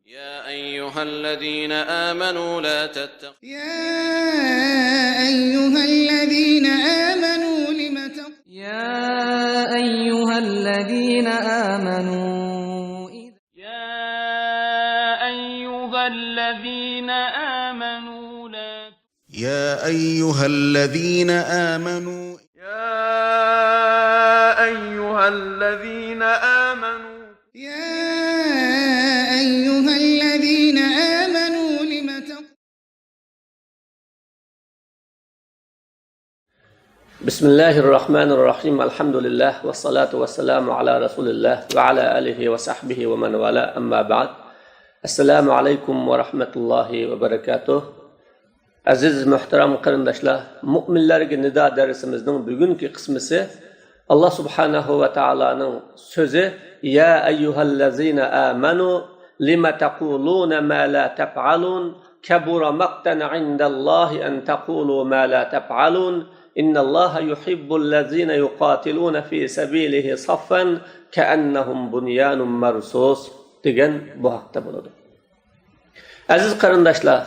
يا أيها الذين آمنوا لا تتقوا يا أيها الذين آمنوا يا أيها الذين آمنوا بسم الله الرحمن الرحيم الحمد لله والصلاة والسلام على رسول الله وعلى آله وصحبه ومن والاه أما بعد السلام عليكم ورحمة الله وبركاته Aziz muhtaram qarindoshlar, mu'minlarga nido darsimizning bugungi qismisi Alloh subhanahu va taoloning so'zi ya ayyuhallazina amanu lima taquluna ma la taf'alun kabura maqtan 'indallohi an taqulu ma la taf'alun innalloha yuhibbul ladzina yuqatiluna fi sabilihi saffan ka'annahum bunyanun marsus degan bu haqda bo'ladi. Aziz qarindoshlar,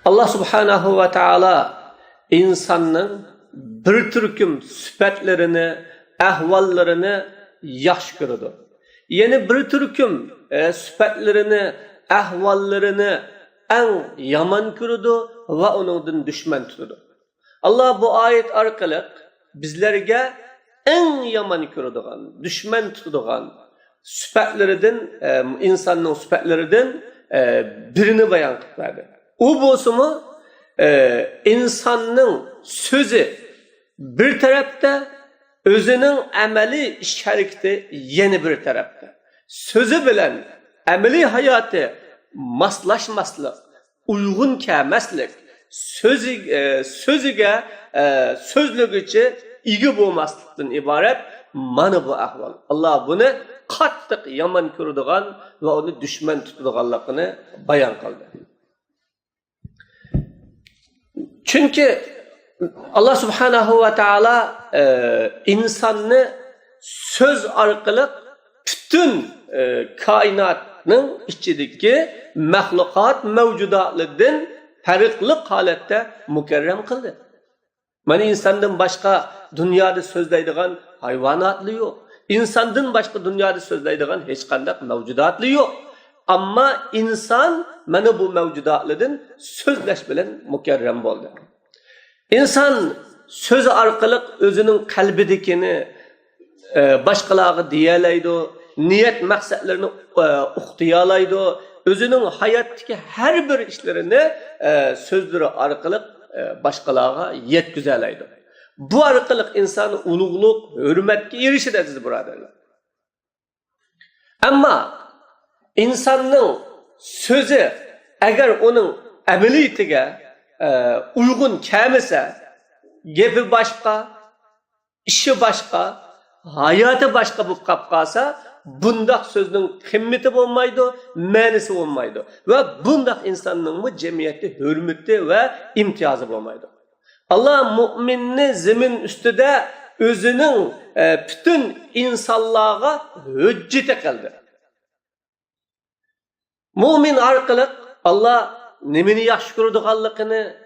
Allah subhanahu wa ta'ala insanın bir türküm süpetlerini, ahvallarını yaxşı görüdü. Yani bir türküm süpetlerini, ahvallarını en yaman görüdü ve onundan düşman tutudu. Allah bu ayet arkalık bizlerge en yaman görüdüğün, düşman tutuduğun süpetlerden, insanın süpetlerden birini bayan verdi. O bozumu insanın sözü bir tarafta, özünün ameli şerikti yeni bir tarafta. Sözü bilen ameli hayatı maslaşmaslık, uygun kemeslik, sözüge sözlüğüçü iyi bulmaslıktan ibaret mana bu ahval. Allah bunu kattık yaman kurduğun ve onu düşman tutduğunluğunu bayan kıldı. Çünkü Allah subhanahu wa ta'ala insanı söz arkalık bütün kainatın içindeki mahlukat mevcudatlardan farklı halette mükerrem kıldı. Yani insandan başka dünyada sözleydiğin hayvanatlı yok. İnsandan başka dünyada sözleydiğin hiç kandak mevcudatlı yok. Ama insan mana bu mevcudatlardan sözleş bilen mükerrem oldu. İnsan söz arkalık özünün kalbidekini başkalarına diyelaydı, niyet maksatlarını uqtiyalaydı, özünün hayattaki her bir işlerini sözleri arkalık başkalarına yetküzelaydı. Bu arkalık insan ulugluk, hürmetki erişir aziz buradarlar. Ama İnsanın sözü eğer onun ameliyatine uygun kelmese, gepi başka, işi başka, hayatı başka bu kapkasa, bundak sözünün kıymeti olmaydı, manisi olmaydı. Ve bundak insanın bu cemiyeti hürmeti ve imtiyazı olmaydı. Allah müminini zemin üstüde özünün bütün insanlığa hücceti kıldı. Mümin arkalık Allah nimini yaxşı ko'radiganligini,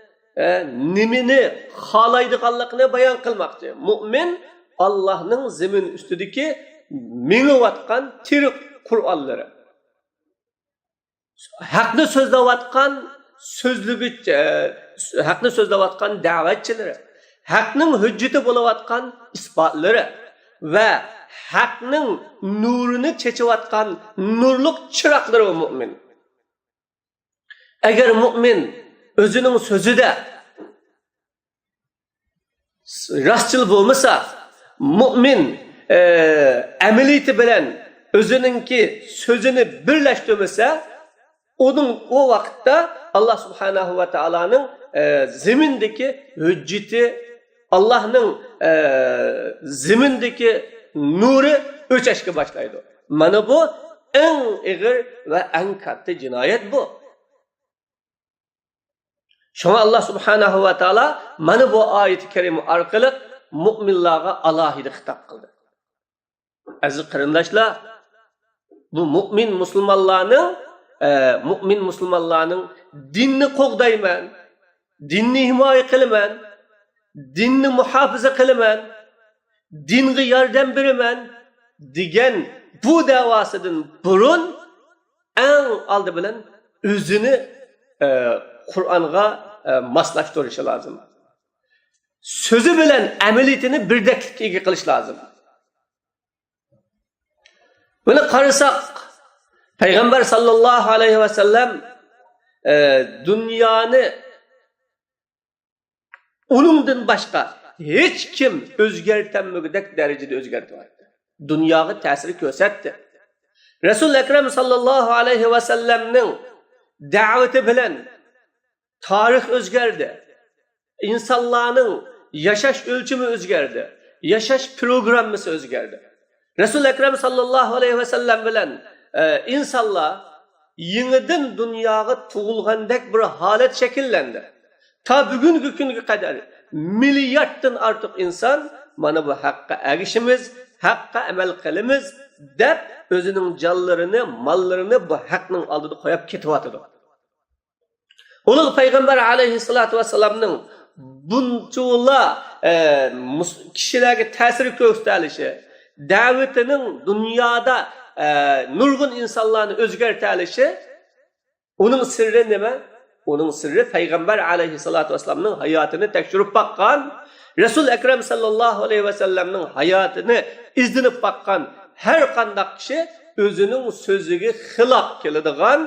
nimini xalaydiganligini bayon qilmoqchi. Mümin Allah'ның zemin üstüdeki mingivatgan tirik Qur'onlari. Haqni so'zlayotgan so'zligi, haqni so'zlayotgan da'vatchilari, haqning hujjati bo'layotgan isbotlari ve haqning nurini chechayotgan nurliq chiroqlari o mümin. Eğer mümin özünün sözüde rastçıl bulmasa, mümin ameliyatı bilen özününki sözünü birleştirmese, onun o vakitte Allah subhanahu ve ta'ala'nın zemindeki hücceti, Allah'ın zemindeki nuru öçeşke başlaydı. Mana bu en ağır ve en katta cinayet bu. Şuna Allah subhanahu ve ta'ala mana bu ayet-i kerime arkalık müminlara alahide hitap kıldı. Aziz qarindoshlar, bu mümin Müslümanlarning mümin Müslümanlarning dinni qo'g'dayman, dinni himoya qilaman, dinni muhofaza qilaman, dinga yordam beraman degan bu davosidan burun eng oldi bilan o'zini Qur'onga moslashtirishi lozim. So'zi bilan amaliyatini birdaklikka ega qilish lozim. Buni qarasak, Payg'ambar sallallohu alayhi va sallam dunyoni uningdan boshqa hech kim o'zgartirmagudek darajada o'zgartirdi. Dunyoga ta'sir ko'rsatdi. Rasul akram sallallohu alayhi va sallamning da'vati bilan tarix o'zgardi. İnsanlarning yashash o'lchami o'zgardi. Yashash programmasi o'zgardi. Rasul akram sallallohu alayhi va sallam bilan insonlar yangidan dunyoga tug'ilgandek bir holat shakllandi. Ta bugungi kunga qadar milliarddan ortiq inson mana bu haqqa erishimiz, haqqa amal qilamiz deb o'zining jonlarini, mollarini bu haqning oldida qo'yib ketyapti. Ulug' payg'ambar alayhissalatu vassalamning buncho'la kishilarga ta'sir ko'rsatilishi, da'vatining dunyoda nurg'un insonlarni o'zgartirishi, uning sirri nima? Uning sirri payg'ambar alayhissalatu vassalamning hayotini tekshirib baqqan, Rasul akram sallallohu alayhi vasallamning hayotini izlanib baqqan har qanday kishi o'zining so'ziga xilof keladigan,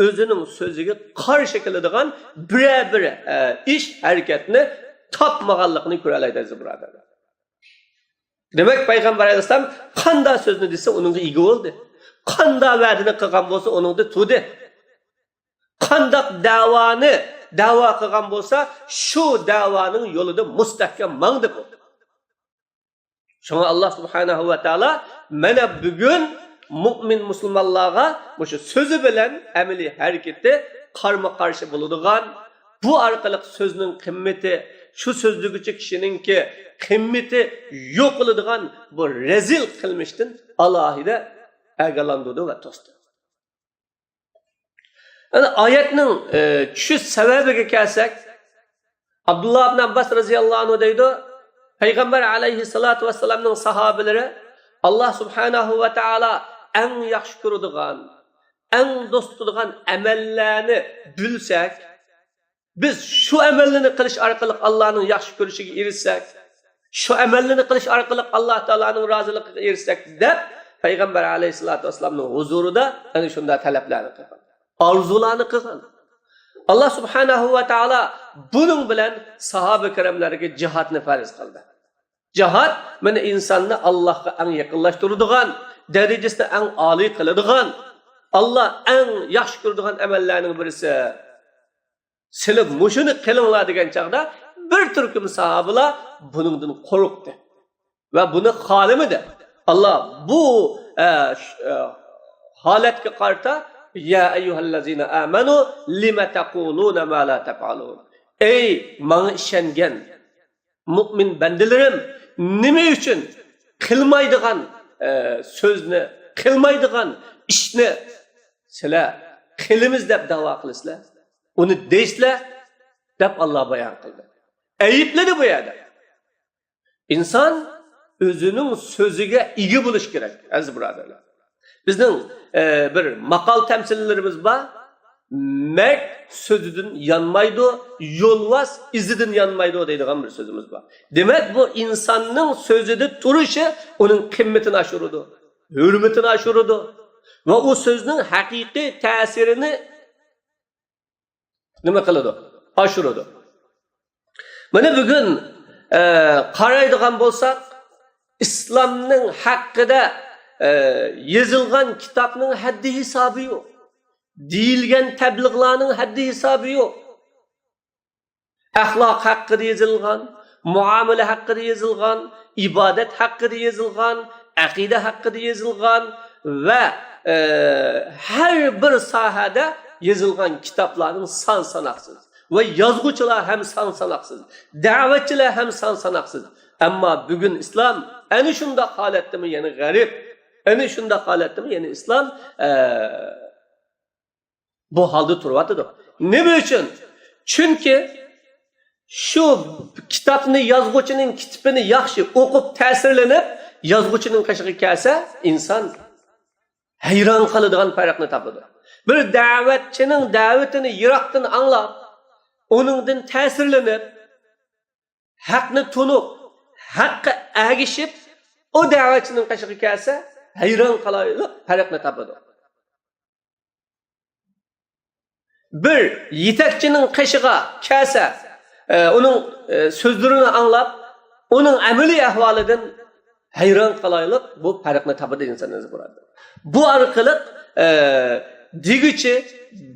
o'zining so'ziga qarshi keladigan bir ish harakatni topmaganligini ko'ra oladi birodarlar. Demak, payg'ambar alayhisalom qanday so'zni desa uningga ega bo'ldi. Qanday va'dani qilgan bo'lsa uningda turdi. Qanday da'vo qilgan bo'lsa shu da'voning yo'lida mustahkam mangdi bu. Shunga Alloh subhanahu va taolo mana bugun mu'min musulmonlarga o'sha so'zi bilan amaliy harakati qarama-qarshi bo'ladigan, bu orqali so'zning qimmati, shu so'zligichi kishiningki qimmati yo'q bo'ladigan bu rezil qilmishdan alohida agalandudi va to'sdi. Ana oyatning tushish sababiga kelsak, Abdullah ibn Abbas radhiyallohu anhu deydi, payg'ambar alayhissalatu vassalamning sahobalari Alloh subhanahu va taolo eng yaxshi ko'radigan, eng do'st tutadigan amallarni bilsak, biz shu amallarni qilish orqali Allohning yaxshi ko'rishiga erishsak, shu amallarni qilish orqali Alloh taolaning roziligiga erishsak deb payg'ambar alayhissalatu vassalamning huzurida ana shunday talablarni qilgan, orzularni qilgan. Alloh subhanahu va taolo buning bilan sahoba kiramlarga jihadni farz qildi. Jihad mana insonni Allohga eng yaqinlashtiradigan, darajasida eng oliy qiladigan, Alloh eng yaxshi ko'radigan amallarning birisi. Silib mushuni qilinglar degan chaqda bir turkum sahobalar buningdan qo'rqdi va buni xohlamadi. Alloh bu holatga qarta ya ayyuhallazina amanu lima taquluna ma la taf'alun. Ey menga ishongan mu'min bandalarim, nima uchun qilmaydigan so'zni, qilmaydigan ishni sizlar qilamiz deb da'vo qilasizlar? Uni deysizlar deb Alloh bayon qildi. Ayıpladi bu yerda. İnson o'zining so'ziga ega bo'lish kerak, aziz birodarlar. Bizning bir maqol tamsillarimiz bor. Mek sözüdün yanmaydı, yolvas izidan yanmaydı deydigan bir sözümüz bor. Demek bu insanın sözüde turuşu onun kıymetini aşırıdı, hürmetini aşırıdı ve o sözün hakiki tesirini nima qiladi? Aşırıdı. Mana bugün qaraydigan bo'lsak, İslamning haqqida yozilgan kitobning haddi hisobi yo'q. Deyilgan tabliğlarning haddi hisobi yo'q. Axloq haqida yozilgan, muomala haqida yozilgan, ibodat haqida yozilgan, aqida haqida yozilgan va har bir sohada yozilgan kitoblarning son sanoqsiz va yozuvchilar ham son sanoqsiz, da'vatchilar ham son sanoqsiz. Ammo bugun islom ana shunday holatdami, ya'ni g'arib, ana shunday holatdami, ya'ni islom bu holda turibdi. Nima uchun? Chunki shu kitobni yozuvchining kitobini yaxshi o'qib ta'sirlanib, yozuvchining qishig'i kelsa, inson hayron qoladigan farqni topadi. Bir da'vatchining da'vatini yiroqdan anglab, oningdan ta'sirlanib, haqni tunib, haqqa agishib, o da'vatchining qishig'i kelsa, hayron qolaylik farqni topadi. Bir yetakchining qishig'i kelsa, onun sözlerini anlap, onun ameliy ahvalidan hayron qolaylik, bu farqni topadi insonimiz bo'ladi. Bu orqali digichi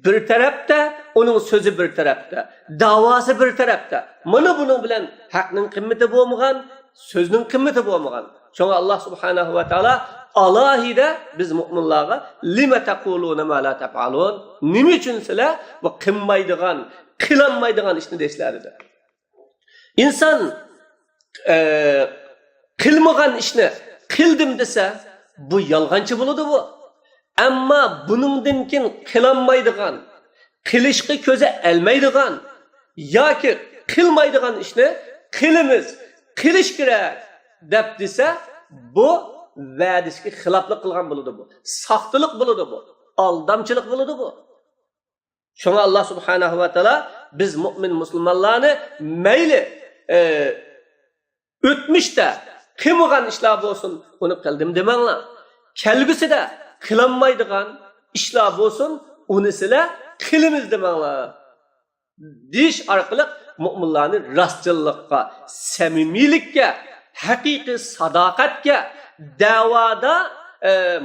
bir tarafda, onun sözü bir tarafda, davası bir tarafda. Mana bunun bilan haqning qimmati bo'lmagan, sözning qimmati bo'lmagan. Çünkü Allah subhanahu wa ta'ala alahida biz mu'minlarga lima taquluna ma la taf'alun. Nima uchun sizlar bu qilmaydigan, qilinmaydigan ishni deysizlar? İnsan qilmagan ishni qildim desa, bu yolg'onchi bo'ladi bu. Ammo buningdan keyin qilinmaydigan, qilishga ko'zi olmaydigan yoki qilmaydigan ishni qilimiz, qilish kerak deb desa, bu va'dasiga xiloflik qilgan bo'ladi bu. Soxtalik bo'ladi bu. Aldamchilik bo'ladi bu. Shunga Allah subhanahu va taolo biz mu'min musulmonlarni mayli o'tmishda qilmagan ishlar bo'lsin, uni qildim demanglar. Kelgusida qilinmaydigan ishlar bo'lsin, uni sizlar qilimiz demanglar. Deyish orqali mu'minlarni rostchilikka, samimiylikka, haqiqiy sadoqatga, da'voda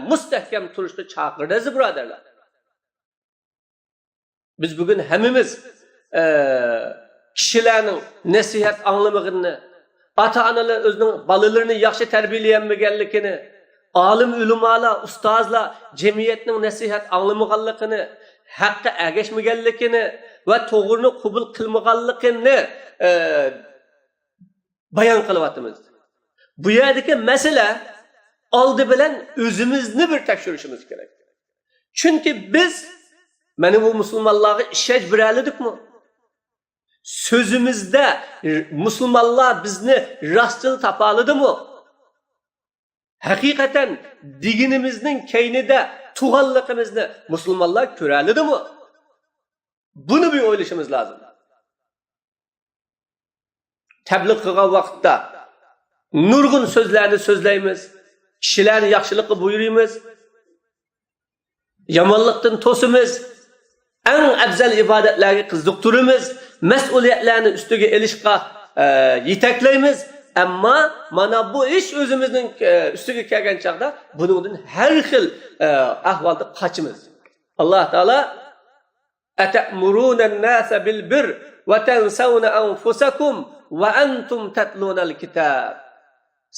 mustahkam turishga chaqiramiz, birodarlar. Biz bugün hammamiz kishilarning nasihat anglamag'ini, ota-onalar o'zining bolalarini yaxshi tarbiyalanmaganligini, olim ulamolar, ustozlar jamiyatning nasihat anglamaganligini, haqqa agashmaganligini va to'g'rini qabul qilmaganligini bayon qilyapmiz. Bu yerdagi masala oldi bilan o'zimizni bir tekshirishimiz kerak. Chunki biz mana bu musulmonlarga ishonch beraldikmi? Sözümüzde musulmonlar bizni rostchil topaladimi? Hakikaten dinimizning keynida tug'anligimizni musulmonlar ko'raladimi? Buni bir o'ylashimiz lozim. Tabliğ qilgan vaqtda nurg'un so'zlarni so'zlaymiz, kishilarni yaxshilikka buyuramiz, yomonlikdan to'simiz, eng afzal ibodatlarga qiziqtiramiz, mas'uliyatlarni ustiga elishga yetaklaymiz. Amma mana bu ish o'zimizning ustiga kelgan chaqda buningdan har xil ahvolda qochimiz. Alloh taolo atamuruna an-nasa bil bir va tansawna anfusakum va antum tatlunal kitab.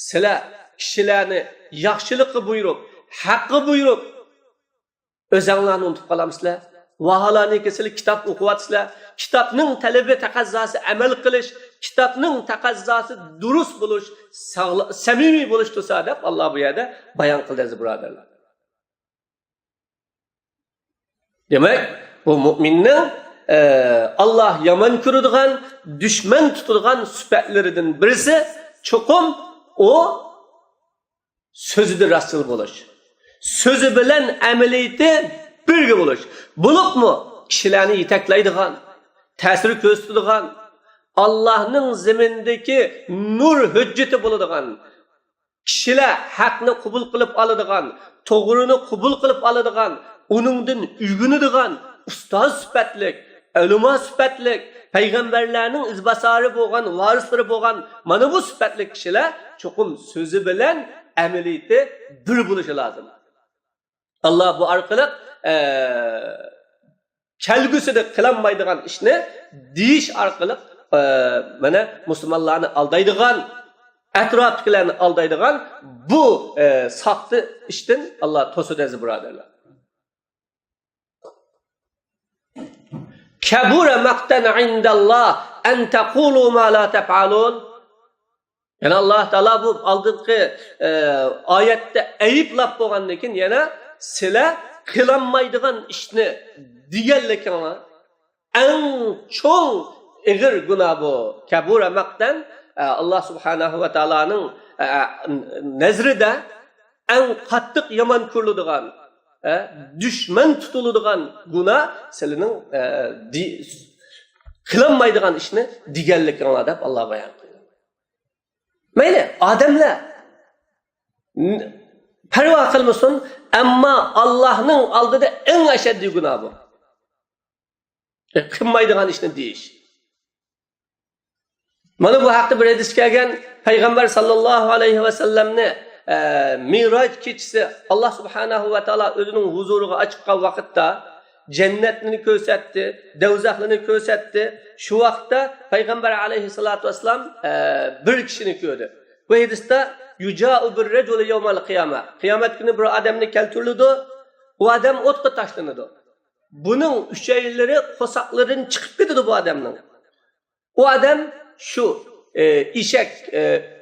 Sizlar kishilarni yaxshilikka buyurib, haqqi buyurib, o'zinglarni unutib qolamsizlar. Vaholanki sizlar kitob o'qiyapsizlar. Kitobning talabi taqozosi amal qilish, kitobning taqozosi durust bo'lish, samimiy bo'lish tursa deb Alloh bu yerda bayon qildi, birodarlar. Demak, bu mu'minning Alloh yomon ko'radigan, dushman tutadigan sifatlaridan birisi cho'qim o sözüdür rastçıl buluş. Sözü bilen ameliyeti birge buluş. Bulup mu? Kişilerini yetaklaydıgan, tesiri gösterdigan, Allah'ın zemindeki nur hücceti buluduğan, kişiler hakkını kubul kılıp alıdıgan, doğrunu kubul kılıp alıdıgan, onundan ügünüdügan, ustaz süpetlik, ölüma süpetlik, peygamberlerinin izbasarı boğan, varisleri boğan, mana bu süpetlik kişiler çokum sözü bilen ameliyeti bir buluşu lazım. Allah bu arkalık kelgüsüde kılanmaydıgan işini deyiş arkalık mana Müslümanlarını aldaydıgan, etraftakilerini aldaydıgan bu sahtı işten Allah tosudezi buradarlar. Kabura maqtan indallah en taqulu ma la tef'alun. Yani Allah Teala bu aldığı ayette ayıplap boğandan keyin yana sizlar kılanmaydigan işni deganlikni eng cho'ng ig'ir gunoh bu. Kabura maqtan Allah subhanahu va taoloning nazrida eng qattiq yomon ko'riladigan, dushman tutiladigan gunoh sizning qilolmaydigan ishni deganliginglar deb Alloh bayon qildi. Mayli, odamlar parvo qilmasin, ammo Allohning oldida eng ashaddiy gunoh bu. Qilmaydigan ishni deyish. Mana bu haqda bir hadis kelgan, payg'ambar sallallohu alayhi va sallamni Miroj kechisi Alloh subhanahu va taolo o'zining huzuriga chiqqan vaqtda jannatni ko'rsatdi, do'zaxni ko'rsatdi. Shu vaqtda payg'ambar alayhisolatu vasallam bir kishini ko'rdi. Bu hadisda yuja'u bir rajul yawmal qiyamah. Qiyomat kuni bir odamni keltirildi, u odam o'tga tashlanadi. Buning ushaylari, qo'saqlaridan chiqib ketadi bu odamning. U odam shu eshak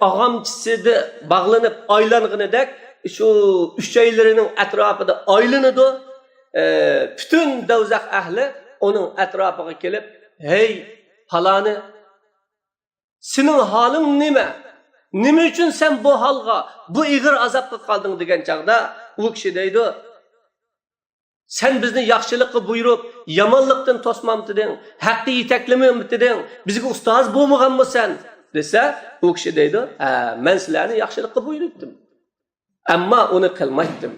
og'amchisida bog'lanib aylanganidek shu ushaylarining atrofida aylanadi. Bütün do'zax ahli uning atrofiga kelib, "Hey, faloni, sening holing nima? Nima uchun sen bu holga, bu ig'ir azobga qolding?" degan chaqda u kishi deydi, "Sen bizni yaxshilikqa buyurib, yomonlikdan to'smamding, haqqa yetaklamamding, bizga ustoz bo'lmaganmisan?" desa, u kishi deydi, "Men sizlarni yaxshilikqa buyurdim. Ammo uni qilmaydim.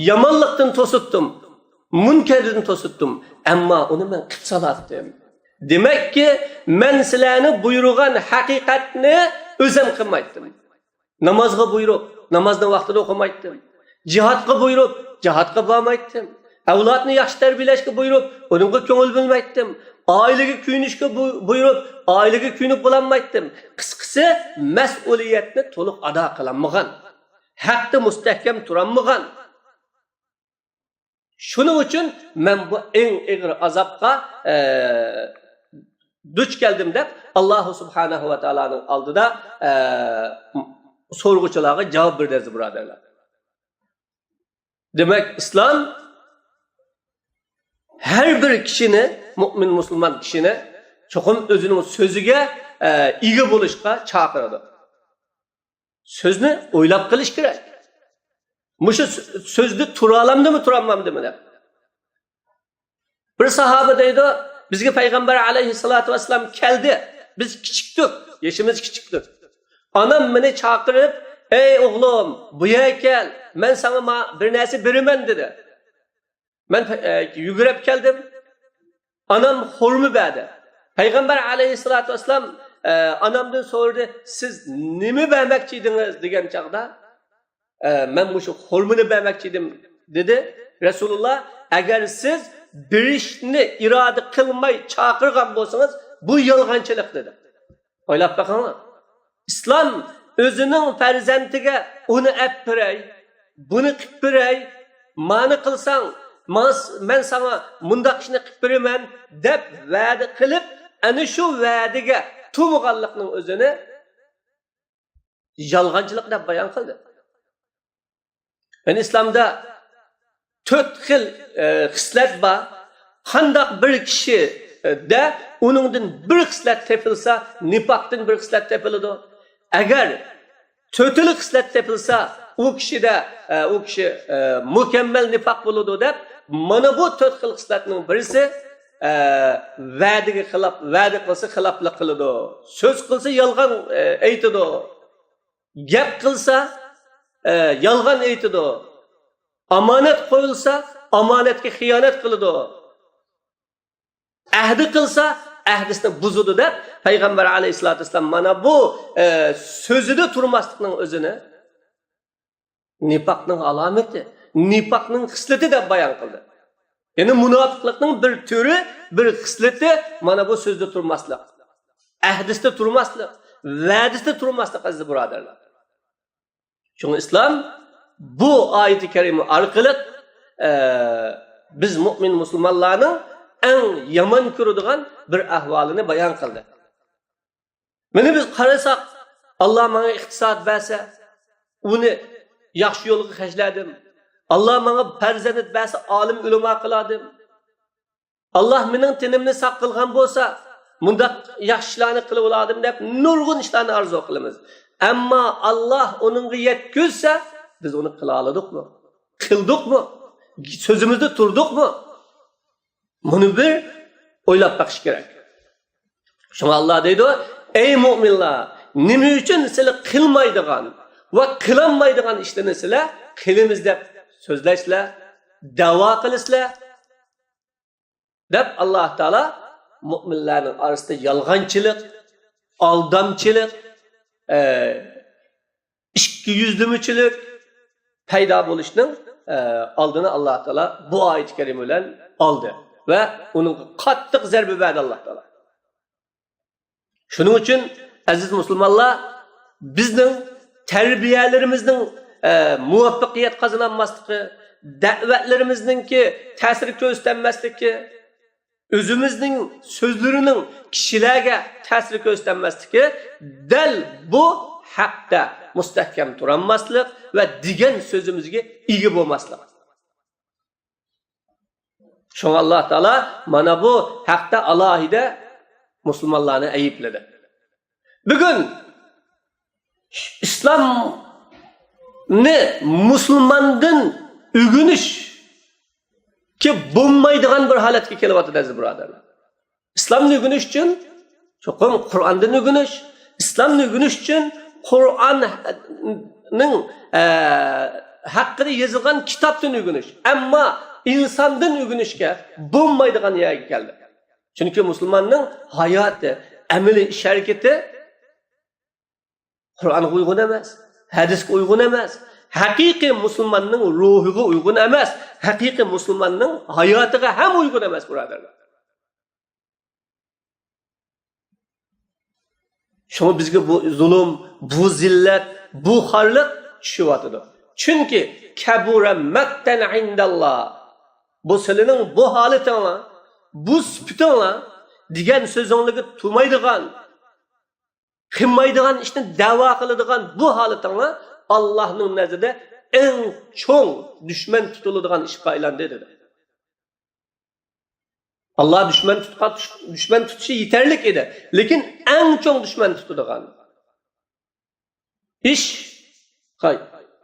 Yomonlikdan to'sitdim, munkardan to'sitdim, ammo uni men qilib salatdim. Demakki, men sizlarni buyurgan haqiqatni o'zim qilmaydim. Namozga buyurib, namozni vaqtida o'qimaydim. Jihadga buyurib, jihadga bormaydim. Avlodni yaxshi tarbiyalashga buyurib, uningga ko'ngil bilmaydim. Oilaga kuyinishga buyurib, oilaga kuyinib bo'lmaydim. Qisqasi, mas'uliyatni to'liq ado qilolmagan, haqda mustahkam turolmagan. Shuning uchun men bu eng ig'ir azobga duch keldim deb Alloh subhanahu va taoloning oldida so'rg'uchilarga javob berdi, birodarlar. Demak, islom her bir kishini, mu'min musulmon kishini cho'qim o'zining so'ziga ega bo'lishga chaqiradi. So'zni o'ylab qilish kerak. Mushu so'zni tura olamdimi, tura olmamdimi deb. Bir sahoba deydi, bizga payg'ambar alayhissalatu vassalam keldi. Biz kichikdik, yoshimiz kichikdik. Onam meni chaqirib, "Ey o'g'lim, bu yerga kel, men sana bir narsa beraman" dedi. Men yugurib keldim. Onam xurmo berdi. Payg'ambar alayhissalatu vassalam onamdan so'radi, "Siz nima bermoqchi edingiz?" degan chaqda, "Men mushu xurmoni bermoqchi edim" dedi. Rasululloh, "Agar siz berishni iroda qilmay chaqirgan bo'lsangiz, bu yolg'onchilik" dedi. O'ylab boqinglar. Islom o'zining farzandiga uni olib beray, buni qilib beray, ma'ni qilsang men sana mundaq ishni qilib beraman deb va'da qilib, ana shu va'daga to'g'anlikning o'zini yolg'onchilik deb bayon qildi. Yani İslamda 4 xil xislat bor. Qandaq bir kishi de uningdan bir xislat tepilsa, nifaqdan bir xislat tepiladi. Agar 4 xislat tepilsa, u kishida u kishi mukammal nifaq bo'ladi deb, mana bu 4 xil xislatning birisi va'daga xilof, va'da qilsa xiloflik qiladi. So'z qilsa yolg'on aytadi. Gap qilsa yolg'on aytadi. Omonat qo'yilsa, omonatga xiyonat qiladi. Ahdi qilsa, ahdisini buzadi deb payg'ambar alayhisolatu vasallam mana bu so'zida turmaslikning o'zini nifaqning alomati, nifaqning xislati deb bayon qildi. Ya'ni munofiqlikning bir turi, bir xislati mana bu so'zda turmaslik, ahdisda turmaslik, va'dasida turmaslik aziz birodarlar. Çünkü İslam bu ayet-i kerime orqali biz mu'min musulmonlarning eng yomon ko'radigan bir ahvolini bayon qildi. Mana biz qarasak, Alloh menga iqtisod bersa, uni yaxshi yo'lga xarjladim. Alloh menga farzand bersa, olim ulamo qiladim. Allah mening tinimni saqlagan bo'lsa, bunda yaxshi ishlarni qilib oladim deb nurg'un ishlarni arzu qilamiz. Ammo Allah onunga yetkizsa, biz uni qila oladikmi? Qildikmi? Sözümüzde turdukmu? Bunu bir o'ylab baqish kerak. Şuna Allah deydi, ey mu'minlar, nima uchun sizlar qilmaydigan va qilinmaydigan ishlarni sizlar qilamiz deb so'zlaysizlar, da'vo qilasizlar deb Alloh taolo mu'minlarning orasida yolg'onchilik, aldamchilik, ikki yuzlimichilik paydo bo'lishning oldini Alloh taolo bu oyat karim bilan oldi ve onun qattiq zarba berdi Alloh taolo. Shuning uchun aziz musulmonlar, bizning tarbiyalarimizning muvaffaqiyat qozonolmasligi, da'vatlarimizninki ta'sir ko'rsatanmasligi, o'zimizning so'zlarining kishilarga ta'sir ko'rsatanmasligi dal bu haqda mustahkam turolmaslik ve degan so'zimizga ega bo'lmaslik. Şuna Allah Teala mana bu haqda alohida musulmonlarni ayıpladı. Bugün İslam'ni musulmondan o'rganish ki bo'lmaydigan bir holatga kelyapti aziz birodarlar. İslamni o'rganish uchun cho'qim Qur'ondan o'rganish, İslamni o'rganish uchun Qur'onning haqida yozilgan kitobdan o'rganish. Ammo insondan o'rganishga bo'lmaydigan yerga keldi. Chunki musulmonning hayoti, amali, ish harakati Qur'onga uyg'un emas, hadisga uyg'un emas. Haqiqiy musulmonning ruhiga uyg'un emas, haqiqiy musulmonning hayotiga ham uyg'un emas birodarlar. Şunu bizga bu zulm, bu zillat, bu xorlik tushyapti. Chunki kabura maktan indalloh. Bu sizning bu holatinglar, bu sifatinglar degan so'zingizga turmaydigan, qilmaydigan ishni da'vo qiladigan bu holatinglar Allohning nazarida eng cho'ng dushman tutiladigan ishga aylandi dedi. Allah düşman tutuşu yeterlik edi. Lekin en çok düşman tutulgan iş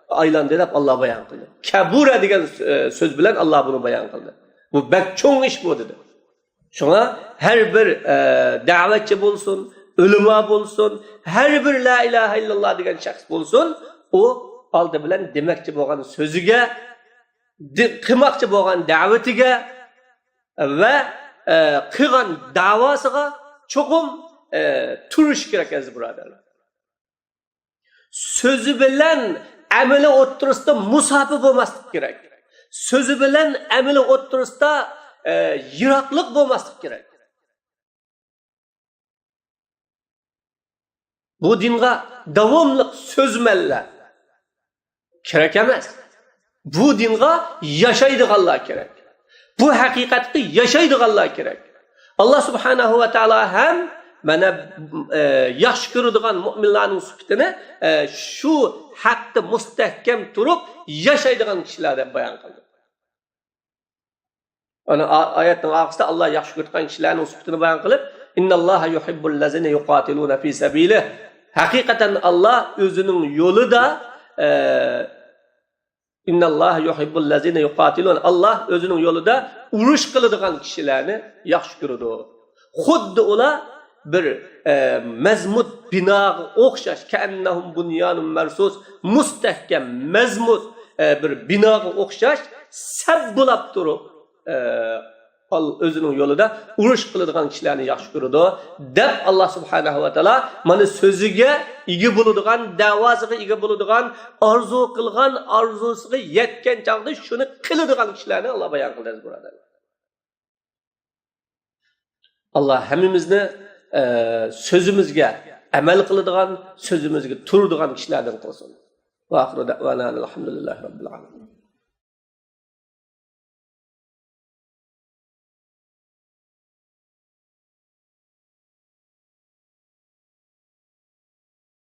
aylandı deb Allah bayan kıldı. Kabura degan söz bilen Allah bunu bayan kıldı. Bu bek çok iş bu dedi. Şuna her bir davetçi bulsun, ulema bulsun, her bir la ilahe illallah degan şahs bulsun, o aldı bilen demekçi bo'lgan sözüge, qilmoqchi bo'lgan davatiga ve qilgan davosiga cho'qim turish kerak aziz birodarlar. So'zi bilan amali o'ttirisida musofa bo'lmaslik kerak. So'zi bilan amali o'ttirisida yiroqlik bo'lmaslik kerak. Bu dinga davomli so'zmallar kerak emas. Bu dinga yashaydiganlar kerak. Bu haqiqatni yashaydiganlar kerak. Allah subhanahu va taolo ham mana yaxshi ko'radigan mu'minlarning sifatini shu haqda mustahkam turib yashaydigan kishilar deb bayon qildi. Ana oyatning oxirida Allah yaxshi ko'rgan kishilarning sifatini bayon qilib, innalloha yuhibbul lazina yuqatiluna fi sabilih. Haqiqatan Allah o'zining yo'lida İnnallah yuhibbul lazina yuqatilun. Allah özünün yolunda uruş qiladigan kishilarni yaxshi ko'radi. Xuddi ular bir mazmut binoga o'xshash, ka'annahum bunyanun marsus, mustahkam mazmut bir binoga o'xshash sab bo'lib turib, özünün yolunda urush qiladigan kishilarni yaxshi ko'radi deb Allah subhanahu va taolo mana so'ziga ega bo'ladigan, davosiga ega bo'ladigan, orzu qilgan orzusiga yetgan chog'da shuni qiladigan kishilarni Allah bayon qildi birodarlar. Allah hammamizni so'zimizga amal qiladigan, so'zimizga turadigan kishilardan qilsin. Va axiru da'vana alhamdulillahi robbil alamin.